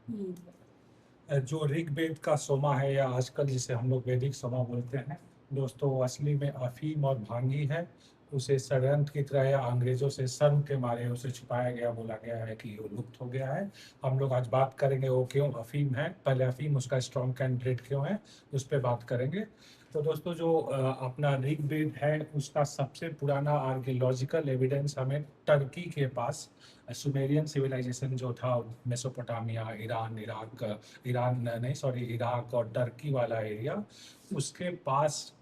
जो ऋग्वेद का सोमा है या आजकल जिसे हम लोग वैदिक सोमा बोलते हैं दोस्तों, वो असली में अफीम और भांगी है। उसे षड्यंत्र की तरह या अंग्रेजों से शर्म के मारे उसे छुपाया गया, बोला गया है कि वो लुप्त हो गया है। हम लोग आज बात करेंगे वो क्यों अफीम है, पहले अफीम उसका स्ट्रॉन्ग कैंडिडेट क्यों है, उस पर बात करेंगे। तो दोस्तों, जो अपना ऋग्वेद है उसका सबसे पुराना आर्कियोलॉजिकल एविडेंस हमें टर्की के पास सुमेरियन सिविलाइजेशन जो था, मेसोपोटामिया, ईरान, ईरान नहीं सॉरी इराक और टर्की वाला एरिया, उसके पास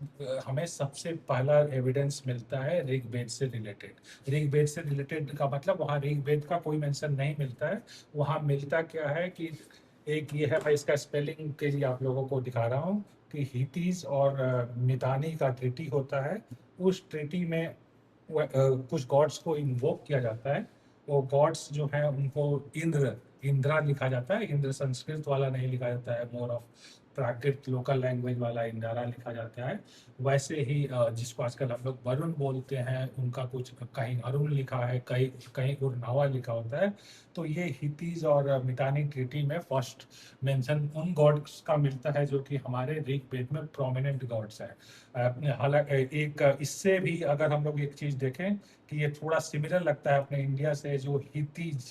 हमें सबसे पहला एविडेंस मिलता है ऋग्वेद से रिलेटेड। ऋग्वेद से रिलेटेड का मतलब वहाँ ऋग्वेद का कोई मेंशन नहीं मिलता है। वहाँ मिलता क्या है कि एक ये है, मैं इसका स्पेलिंग के लिए आप लोगों को दिखा रहा हूँ कि हितीज और मितानी का ट्रीटी होता है। उस ट्रीटी में कुछ गॉड्स को इन्वोक किया जाता है। वो गॉड्स जो है उनको इंद्रा लिखा जाता है। इंद्र संस्कृत वाला नहीं लिखा जाता है, more of Prakrit local language वाला इंदारा लिखा जाता है। वैसे ही जिसको आजकल हम लोग वरुण बोलते हैं, उनका कुछ कहीं अरुण लिखा है, कहीं कहीं उर्नावा लिखा होता है। तो ये हितीज और मितानी ट्रीटी में फर्स्ट मेंशन उन गॉड्स का मिलता है जो कि हमारे ऋग्वेद में प्रोमिनेंट गॉड्स हैं। हालांकि एक इससे भी अगर हम लोग एक चीज देखें कि ये थोड़ा सिमिलर लगता है अपने इंडिया से, जो हितीज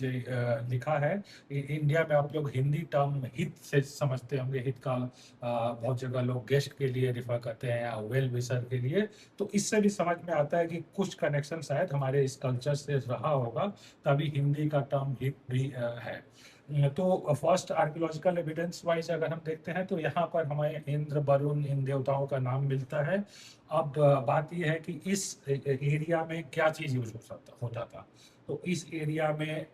लिखा है। इंडिया में आप लोग हिंदी टर्म हित से समझते होंगे। हित का बहुत जगह लोग गेस्ट के लिए रिफर करते हैं या वेल विशर के लिए। तो इससे भी समझ में आता है कि कुछ कनेक्शन शायद हमारे इस कल्चर से रहा होगा, तभी हिंदी का टर्म हित भी है। तो फर्स्ट आर्कियोलॉजिकल एविडेंस वाइज अगर हम देखते हैं तो यहाँ पर हमें इंद्र, वरुण, इन देवताओं का नाम मिलता है। अब बात यह है कि इस एरिया में क्या चीज़ यूज होता था। तो इस एरिया में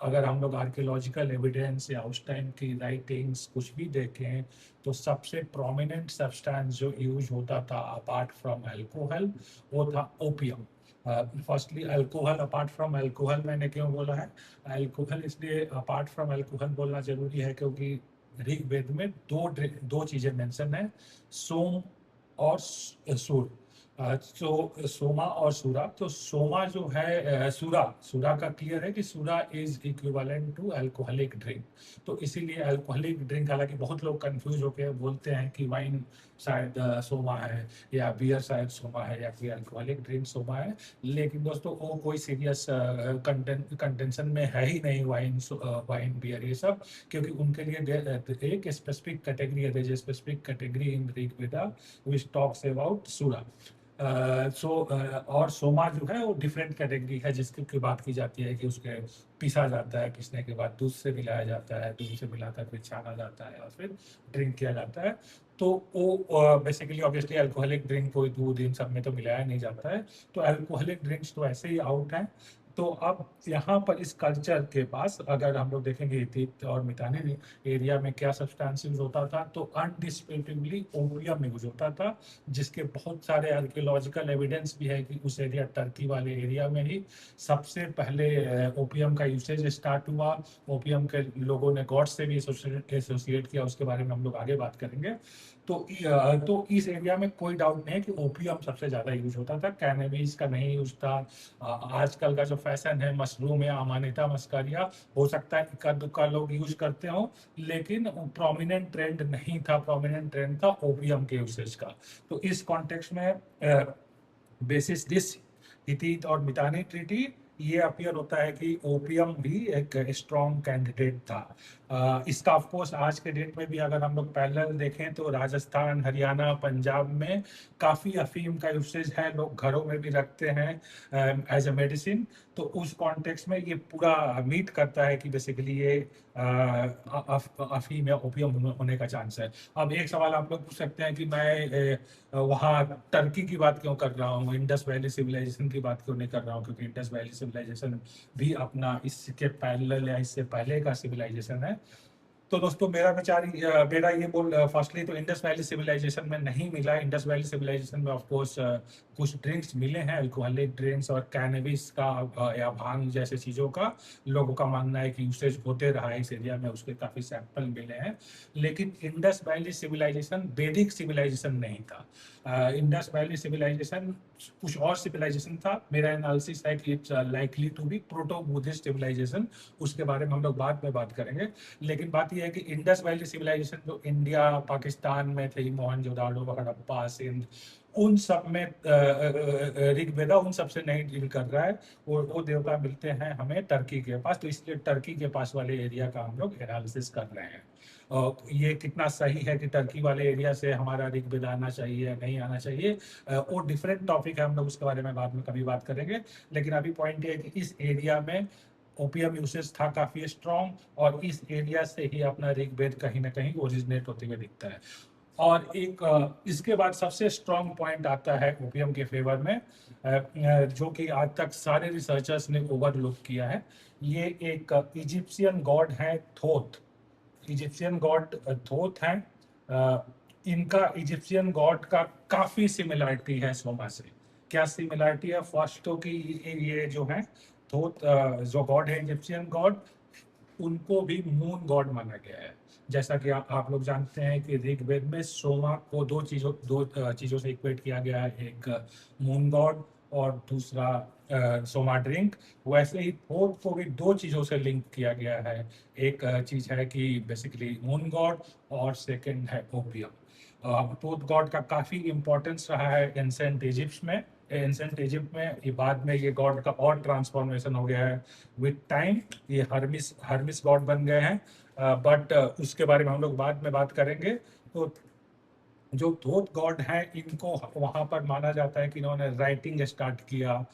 अगर हम लोग आर्कियोलॉजिकल एविडेंस या उस टाइम की राइटिंग्स कुछ भी देखें, तो सबसे प्रोमिनेंट सब्सटेंस जो यूज होता था अपार्ट फ्रॉम अल्कोहल, वो था opium. Firstly alcohol, apart from alcohol मैंने क्यों बोला है? अल्कोहल इसलिए अपार्ट फ्रॉम अल्कोहल बोलना जरूरी है क्योंकि ऋग्वेद में दो चीजें मेंशन है, सोम और सूर। तो सोमा और सूरा। तो सोमा जो है, सूरा सूरा का क्लियर है कि sura is equivalent to alcoholic drink. तो इसीलिए अल्कोहलिक ड्रिंक, हालांकि बहुत लोग कंफ्यूज होकर बोलते हैं कि वाइन शायद सोमा है, या बियर शायद सोमा है, या फिर अल्कोहलिक ड्रिंक सोमा है। लेकिन दोस्तों, वो कोई सीरियस कंटेंशन में है ही नहीं, वाइन बियर ये सब। क्योंकि उनके लिए एक स्पेसिफिक कैटेगरी है, specific category in Rigveda which talks about सूरा। और सोमा जो है वो डिफरेंट कैटेगरी है, जिसकी की बात की जाती है कि उसके पीसा जाता है, पीसने के बाद दूध से मिलाया जाता है, दूध से मिलाकर फिर छाना जाता है और फिर ड्रिंक किया जाता है। तो वो बेसिकली ऑब्वियसली अल्कोहलिक ड्रिंक कोई दूध इन सब में तो मिलाया नहीं जाता है। तो अल्कोहलिक ड्रिंक्स तो ऐसे ही आउट हैं। तो अब यहाँ पर इस कल्चर के पास अगर हम लोग देखेंगे हित्तित और मितानी एरिया में क्या सब्सटेंस यूज होता था, तो अनडिस्प्यूटेबली ओपियम यूज होता था, जिसके बहुत सारे आर्कियोलॉजिकल एविडेंस भी है कि उस एरिया, टर्की वाले एरिया में ही सबसे पहले ओपियम का यूसेज स्टार्ट हुआ। ओपियम के लोगों ने गॉड से भी एसोसिएट किया, उसके बारे में हम लोग आगे बात करेंगे। तो इस एरिया में कोई डाउट नहीं है कि ओपियम सबसे ज्यादा यूज होता था, कैनबिस का नहीं यूज था। आजकल का जो फैशन है मशरूम या अमानिता मस्कारिया, हो सकता है इक्का दुक्का लोग यूज करते हो, लेकिन प्रोमिनेंट ट्रेंड नहीं था। प्रोमिनेंट ट्रेंड था ओपियम के यूसेज का। तो इस कॉन्टेक्स्ट में बेसिस दिस हितीत और मितानी ट्रीटी, ये अपीयर होता है कि ओपियम भी एक स्ट्रॉन्ग कैंडिडेट था। इसका ऑफकोर्स आज के डेट में भी अगर हम लोग पैरेलल देखें तो राजस्थान, हरियाणा, पंजाब में काफ़ी अफीम का यूसेज है, लोग घरों में भी रखते हैं एज ए मेडिसिन। तो उस कॉन्टेक्स्ट में ये पूरा मीट करता है कि बेसिकली ये अफीम या ओपियम होने का चांस है। अब एक सवाल आप लोग पूछ सकते हैं कि मैं वहाँ टर्की की बात क्यों कर रहा हूँ, इंडस वैली सिविलाइजेशन की बात क्यों नहीं कर रहा हूँ, क्योंकि इंडस वैली सिविलाइजेशन भी अपना इसके पैरेलल या इससे पहले का सिविलाइजेशन है। तो दोस्तों, मेरा ये बोल, फर्स्टली तो इंडस वैली सिविलाइजेशन में नहीं मिला। इंडस वैली सिविलाइजेशन में ऑफ कोर्स कुछ ड्रिंक्स मिले हैं, अल्कोहलिक ड्रिंक्स और कैनबिस का या भांग जैसे चीज़ों का लोगों का मानना है कि यूसेज होते रहा है इस एरिया में, उसके काफ़ी सैंपल मिले हैं। लेकिन इंडस वैली सिविलाइजेशन वैदिक सिविलाइजेशन नहीं था। इंडस वैली सिविलाइजेशन कुछ और सिविलाइजेशन था। मेरा एनालिसिस है कि it's likely to be proto Buddhist civilisation. उसके बारे में हम लोग बाद में बात करेंगे। लेकिन बात ये है कि इंडस वैली सिविलाइजेशन जो इंडिया पाकिस्तान में थी, मोहनजोदाड़ो, हड़प्पा, सिंध, उन सब में ऋग्वेदा उन सब से नहीं डील कर रहा है। वो देवता मिलते हैं हमें टर्की के पास, तो इसलिए टर्की के पास वाले एरिया का हम लोग एनालिसिस कर रहे हैं। ये कितना सही है कि टर्की वाले एरिया से हमारा ऋग्वेद आना चाहिए, नहीं आना चाहिए, वो डिफरेंट टॉपिक है, हम लोग उसके बारे में बाद में कभी बात करेंगे। लेकिन अभी पॉइंट ये है कि इस एरिया में ओपियम यूसेज था काफी स्ट्रॉन्ग, और इस एरिया से ही अपना ऋग्वेद कहीं ना कहीं ओरिजिनेट होते हुए दिखता है। और एक इसके बाद सबसे स्ट्रॉन्ग पॉइंट आता है ओपियम के फेवर में, जो कि आज तक सारे रिसर्चर्स ने ओवरलुक किया है। ये एक इजिप्शियन गॉड है थोथ, इजिप्शियन गॉड थोथ हैं। इनका इजिप्शियन गॉड का काफी सिमिलरिटी है सोमा से। क्या सिमिलरिटी है? फर्स्ट तो कि ये जो है थोथ जो गॉड है इजिप्शियन गॉड, उनको भी मून गॉड माना गया है। जैसा कि आप लोग जानते हैं कि ऋग्वेद में सोमा को दो चीजों से इक्वेट किया गया है, एक मून गॉड और दूसरा सोमा ड्रिंक। वैसे ही थोथ को भी दो चीजों से लिंक किया गया है। एक चीज है कि बेसिकली मून गॉड, और सेकंड है ओपियम। थोथ गॉड का काफी इंपॉर्टेंस रहा है एंसेंट इजिप्ट में। एंसेंट इजिप्ट में ये बाद में ये गॉड का और ट्रांसफॉर्मेशन हो गया है विद टाइम, ये हर्मिस गॉड बन गए हैं। बट उसके बारे में हम लोग बाद में बात करेंगे। तो जो थोथ गॉड हैं, इनको वहाँ पर माना जाता है कि इन्होंने राइटिंग स्टार्ट किया,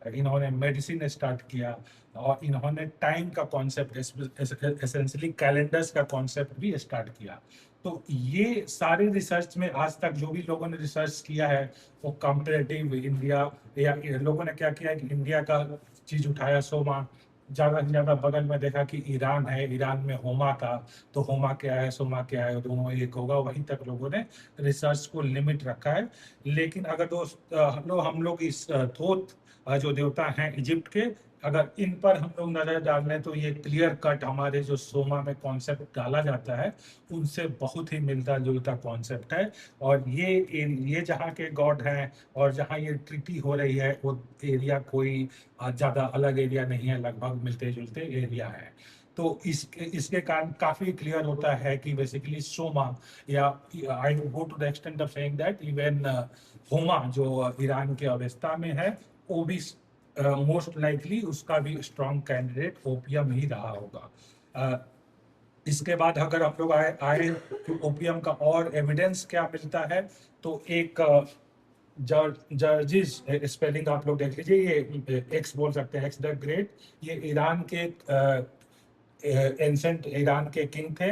इन्होंने मेडिसिन स्टार्ट किया, और इन्होंने टाइम का कॉन्सेप्ट, एसेंशियली कैलेंडर्स का कॉन्सेप्ट भी स्टार्ट किया। तो ये सारे रिसर्च में आज तक जो भी लोगों ने रिसर्च किया है, वो कंपेरेटिव इंडिया, या लोगों ने क्या किया है कि इंडिया का चीज उठाया सोमा, ज़्यादा से ज़्यादा बगल में देखा कि ईरान है, ईरान में होमा था, तो होमा क्या है, सोमा क्या है, दोनों एक होगा, वहीं तक लोगों ने रिसर्च को लिमिट रखा है। लेकिन अगर दोस्त हम लोग इस थोथ जो देवता हैं इजिप्ट के, अगर इन पर हम लोग नजर डाल लें, तो ये क्लियर कट हमारे जो सोमा में कॉन्सेप्ट डाला जाता है, उनसे बहुत ही मिलता जुलता कॉन्सेप्ट है। और ये जहाँ के गॉड हैं और जहाँ ये ट्रीटी हो रही है, वो एरिया कोई ज़्यादा अलग एरिया नहीं है, लगभग मिलते जुलते एरिया है। तो इसके कारण काफ़ी क्लियर होता है कि बेसिकली सोमा, या I go to the extent of saying that even Homa जो ईरान के अवेस्ता में है, वो भी मोस्ट लाइकली उसका भी स्ट्रॉन्ग कैंडिडेट ओपियम ही रहा होगा। इसके बाद अगर हम लोग आए कि ओपियम का और एविडेंस क्या मिलता है, तो एक जर्जिस स्पेलिंग आप लोग देख लीजिए, ये एक्स बोल सकते हैं, एक्स द ग्रेट, ये ईरान के एंसेंट ईरान के किंग थे,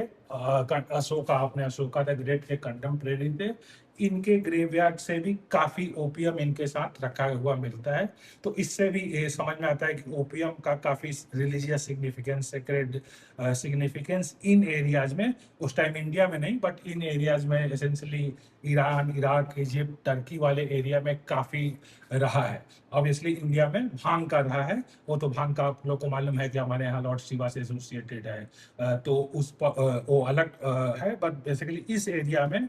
अशोका, अपने अशोका द ग्रेट के कंटेम्परेरी थे। इनके ग्रेवयार्ड से भी काफी ओपियम इनके साथ रखा हुआ मिलता है। तो इससे भी ये समझ में आता है कि ओपियम का काफी रिलीजियस सिग्निफिकेंस, सेक्रेड सिग्निफिकेंस इन एरियाज में, उस टाइम इंडिया में नहीं, बट इन एरियाज में essentially Iran, Iraq, Egypt, Turkey वाले एरिया में काफी रहा है। ऑब्वियसली इंडिया में भांग का रहा है, वो तो भांग का आप लोग को मालूम है कि हमारे यहाँ लॉर्ड शिवा से एसोसिएटेड है, तो उस पर वो अलग है, बट बेसिकली इस एरिया में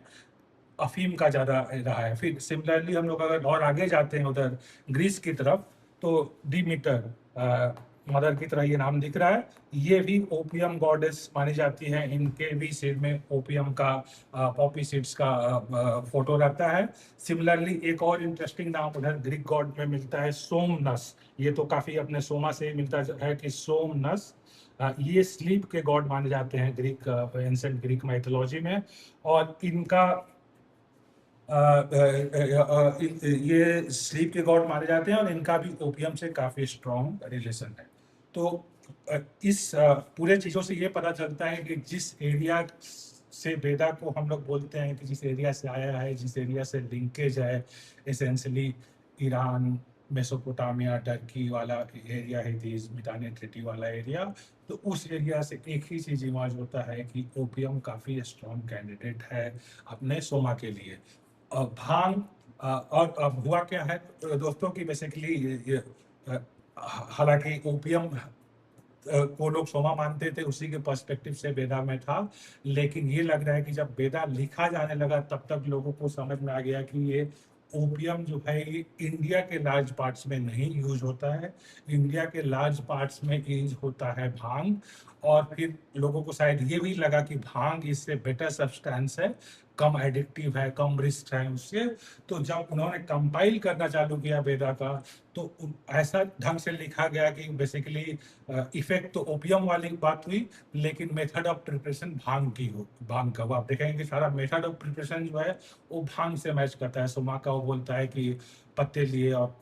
अफीम का ज़्यादा रहा है। फिर सिमिलरली हम लोग अगर और आगे जाते हैं उधर ग्रीस की तरफ, तो डिमीटर मदर की तरह ये नाम दिख रहा है, ये भी ओपियम गॉडेस मानी जाती है। इनके भी सिर में ओपियम का पॉपी सीड्स का फोटो रहता है। सिमिलरली एक और इंटरेस्टिंग नाम उधर ग्रीक गॉड में मिलता है, सोमनस। ये तो काफ़ी अपने सोमा से मिलता है कि सोमनस, ये स्लीप के गॉड माने जाते हैं ग्रीक एंसेंट ग्रीक माइथोलॉजी में। और इनका ये स्लीप के गॉड माने जाते हैं, और इनका भी ओपियम से काफी स्ट्रॉन्ग रिलेशन है। तो इस पूरे चीजों से ये पता चलता है कि जिस एरिया से वेदा को हम लोग बोलते हैं कि जिस एरिया से आया है, जिस एरिया से लिंकेज है, एसेंशियली ईरान, मेसोपोटामिया, टर्की वाला एरिया है, मितानी ट्रिटी वाला एरिया, तो उस एरिया से एक ही चीज इमर्ज होता है कि ओपियम काफी स्ट्रॉन्ग कैंडिडेट है अपने सोमा के लिए। भांग और अब हुआ क्या है दोस्तों की बेसिकली, हालांकि ओपियम को लोग सोमा मानते थे, उसी के पर्सपेक्टिव से वेदा में था। लेकिन ये लग रहा है कि जब वेदा लिखा जाने लगा, तब तक लोगों को समझ में आ गया कि ये ओपियम जो है ये इंडिया के लार्ज पार्ट्स में नहीं यूज होता है। इंडिया के लार्ज पार्ट्स में यूज होता है भांग। और फिर लोगों को शायद ये भी लगा कि भांग इससे बेटर सब्सटेंस है, कम एडिक्टिव है, कम रिस्क है उससे। तो जब उन्होंने कंपाइल करना चालू किया वेदा का, तो ऐसा ढंग से लिखा गया कि बेसिकली इफेक्ट तो ओपियम वाली बात हुई, लेकिन मेथड ऑफ प्रिपरेशन भांग का। वो आप देखेंगे कि सारा मेथड ऑफ प्रिपरेशन जो है वो भांग से मैच करता है। सुमा का वो बोलता है कि पत्ते लिए और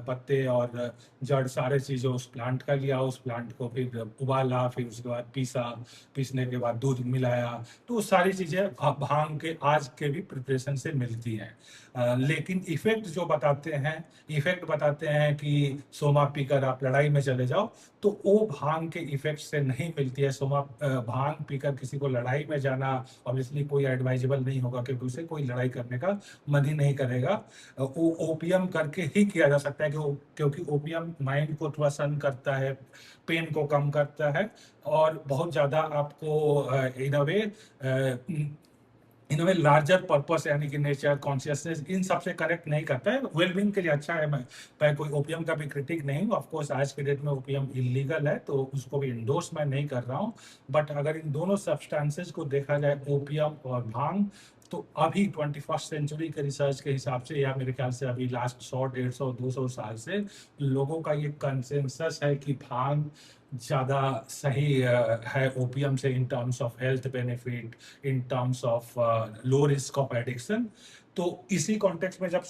पत्ते और जड़ सारे चीज़ें उस प्लांट का लिया, उस प्लांट को फिर उबाला, फिर उसके बाद पीसा, पीसने के बाद दूध मिलाया। तो वो सारी चीज़ें भांग के आज के भी प्रिपरेशन से मिलती हैं। लेकिन इफेक्ट बताते हैं कि सोमा पीकर आप लड़ाई में चले जाओ, तो वो भांग के इफेक्ट से नहीं मिलती है। भांग पीकर किसी को लड़ाई में जाना ऑब्वियसली कोई एडवाइजेबल नहीं होगा, क्योंकि उसे कोई लड़ाई करने का मन ही नहीं करेगा। वो ओपियम करके ही किया जा सकता है, क्योंकि ओपियम माइंड को थोड़ा शन करता है, पेन को कम करता है, और बहुत ज़्यादा आपको इन वे लार्जर पर्पस यानी कि नेचर कॉन्शियसनेस इन सब से कनेक्ट नहीं करता है। वेलबींग के लिए अच्छा है। मैं कोई ओपियम का भी क्रिटिक नहीं हूँ। ऑफकोर्स आज के डेट में ओपियम इलीगल है, तो उसको भी इंडोर्स मैं नहीं कर रहा हूँ। बट अगर इन दोनों सब्सटेंसेस को देखा जाए, ओपियम और भांग, तो अभी 21st सेंचुरी के रिसर्च के हिसाब से, या मेरे ख्याल से अभी लास्ट 100, 150, 200 साल से लोगों का ये कंसेंसस है कि भांग ज़्यादा सही है ओपियम से, in terms of health benefit, in terms of low risk of addiction. तो इसी कॉन्टेक्स्ट में जब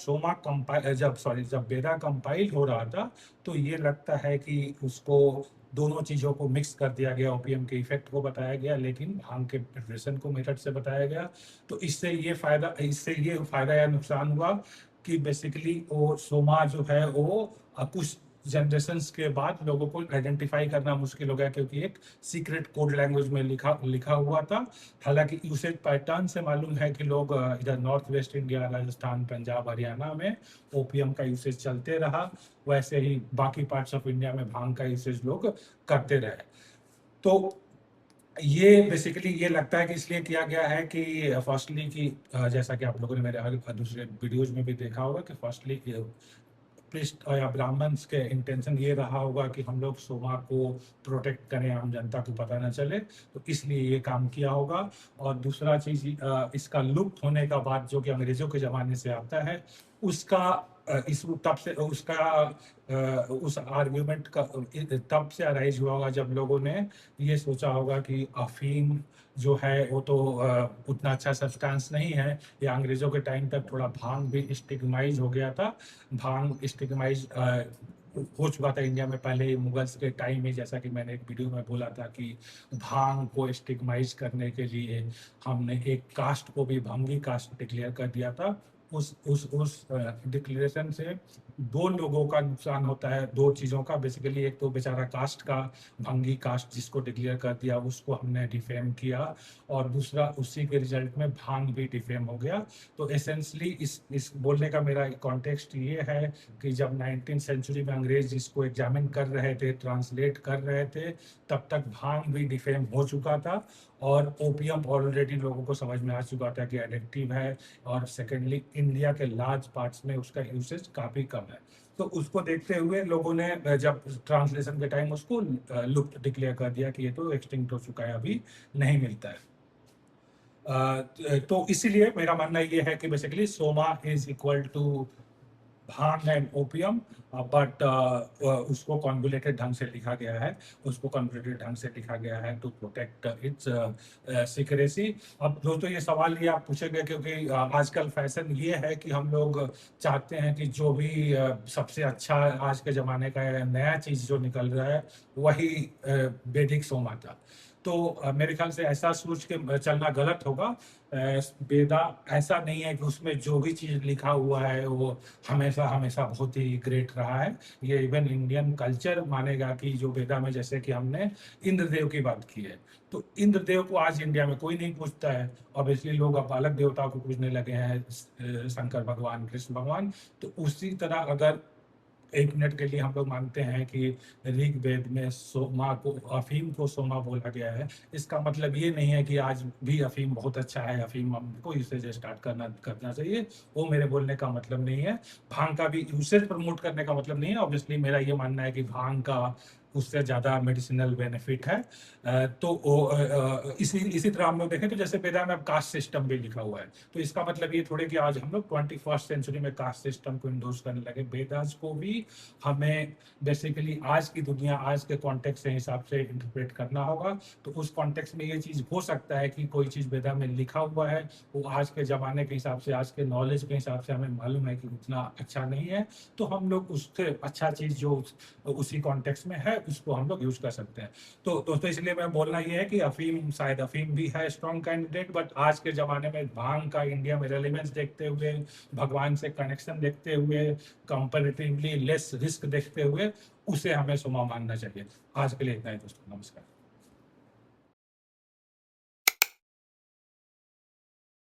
वेदा कंपाइल हो रहा था, तो ये लगता है कि उसको दोनों चीज़ों को मिक्स कर दिया गया। ओपियम के इफेक्ट को बताया गया, लेकिन भांग के प्रिपरेशन को मेथड से बताया गया। तो इससे ये फायदा या नुकसान हुआ कि बेसिकली वो सोमा जो है वो कुछ जनरेशन्स के बाद लोगों को आइडेंटिफाई करना मुश्किल हो गया, क्योंकि एक सीक्रेट कोड लैंग्वेज में लिखा हुआ था। हालांकि यूसेज पैटर्न से मालूम है कि लोग इधर north west India, Rajasthan, Punjab, Haryana में ओपियम का यूसेज चलते रहा, वैसे ही बाकी पार्ट्स ऑफ इंडिया में भांग का यूसेज लोग करते रहे। तो ये बेसिकली ये लगता है कि इसलिए किया गया है कि फर्स्टली कि जैसा कि आप लोगों ने मेरे हर दूसरे वीडियोज में भी देखा होगा कि फर्स्टली प्रिस्ट या ब्राह्मण्स के इंटेंशन ये रहा होगा कि हम लोग सोमा को प्रोटेक्ट करें, आम जनता को पता न चले, तो इसलिए ये काम किया होगा। और दूसरा चीज इसका लुप्त होने का बाद, जो कि अंग्रेजों के ज़माने से आता है, उसका इस तब से उस आर्ग्यूमेंट का तब से अराइज हुआ होगा जब लोगों ने ये सोचा होगा कि अफीम जो है वो तो उतना अच्छा सब्सटेंस नहीं है। या अंग्रेजों के टाइम तक थोड़ा भांग भी स्टिग्माइज हो गया था। भांग स्टिग्माइज हो चुका था इंडिया में पहले ही मुगल्स के टाइम में। जैसा कि मैंने एक वीडियो में बोला था कि भांग को स्टिग्माइज करने के लिए हमने एक कास्ट को भी भंगी कास्ट डिक्लेयर कर दिया था। उस डिक्लेरेशन से दो लोगों का नुकसान होता है, दो चीज़ों का बेसिकली। एक तो बेचारा कास्ट का, भंगी कास्ट जिसको डिक्लेयर कर दिया, उसको हमने डिफेम किया, और दूसरा उसी के रिजल्ट में भांग भी डिफेम हो गया। तो एसेंशली इस बोलने का मेरा कॉन्टेक्स्ट ये है कि जब 19th सेंचुरी में अंग्रेज इसको एग्जामिन कर रहे थे, ट्रांसलेट कर रहे थे, तब तक भांग भी डिफेम हो चुका था, और ओपियम ऑलरेडी लोगों को समझ में आ चुका था कि एडिक्टिव है। और सेकेंडली इंडिया के लार्ज पार्ट्स में उसका यूसेज काफ़ी कम है। तो उसको देखते हुए लोगों ने जब ट्रांसलेशन के टाइम उसको लुप्त डिक्लेयर कर दिया कि ये तो एक्सटिंक्ट हो चुका है, अभी नहीं मिलता है। तो इसीलिए मेरा मानना ये है कि basically soma is equal to bhang and opium, but उसको कॉन्वुलेटेड ढंग से लिखा गया है, टू प्रोटेक्ट इट्स सिक्रेसी। अब दोस्तों ये सवाल ये आप पूछेंगे, क्योंकि आजकल फैशन ये है कि हम लोग चाहते हैं कि जो भी सबसे अच्छा आज के ज़माने का नया चीज़ जो निकल रहा है वही वैदिक सोमा था। तो मेरे ख्याल से ऐसा सोच के चलना गलत होगा। वेदा ऐसा नहीं है कि उसमें जो भी चीज़ लिखा हुआ है वो हमेशा हमेशा बहुत ही ग्रेट रहा है। ये इवन इंडियन कल्चर मानेगा कि जो वेदा में, जैसे कि हमने इंद्रदेव की बात की है, तो इंद्रदेव को आज इंडिया में कोई नहीं पूछता है। ऑब्वियसली लोग अब अलग देवताओं को पूछने लगे हैं, शंकर भगवान, कृष्ण भगवान। तो उसी तरह अगर एक मिनट के लिए हम लोग मानते हैं कि ऋग्वेद में सोमा को, अफीम को सोमा बोला गया है, इसका मतलब ये नहीं है कि आज भी अफीम बहुत अच्छा है, अफीम हमको यूसेज स्टार्ट करना चाहिए। वो मेरे बोलने का मतलब नहीं है। भांग का भी यूसेज प्रमोट करने का मतलब नहीं है। ऑब्वियसली मेरा ये मानना है कि भांग का उससे ज़्यादा मेडिसिनल बेनिफिट है। इसी तरह हम लोग देखें तो जैसे वेदा में अब कास्ट सिस्टम भी लिखा हुआ है, तो इसका मतलब ये थोड़े कि आज हम लोग 21st सेंचुरी में कास्ट सिस्टम को इंडोर्स करने लगे। वेदास को भी हमें बेसिकली आज की दुनिया, आज के कॉन्टेक्स्ट के हिसाब से इंटरप्रेट करना होगा। तो उस कॉन्टेक्स्ट में ये चीज़ हो सकता है कि कोई चीज़ वेदा में लिखा हुआ है, वो आज के ज़माने के हिसाब से, आज के नॉलेज के हिसाब से हमें मालूम है कि उतना अच्छा नहीं है, तो हम लोग उससे अच्छा चीज़ जो उसी कॉन्टेक्स्ट में है उसको हम लोग यूज कर सकते हैं। तो दोस्तों इसलिए मैं बोलना ये है कि अफीम, शायद अफीम भी है स्ट्रॉन्ग कैंडिडेट, बट आज के ज़माने में भांग का इंडिया में रेलिवेंस देखते हुए, भगवान से कनेक्शन देखते हुए, कंपैरेटिवली लेस रिस्क देखते हुए उसे हमें सोमा मानना चाहिए। आज के लिए इतना ही दोस्तों, नमस्कार।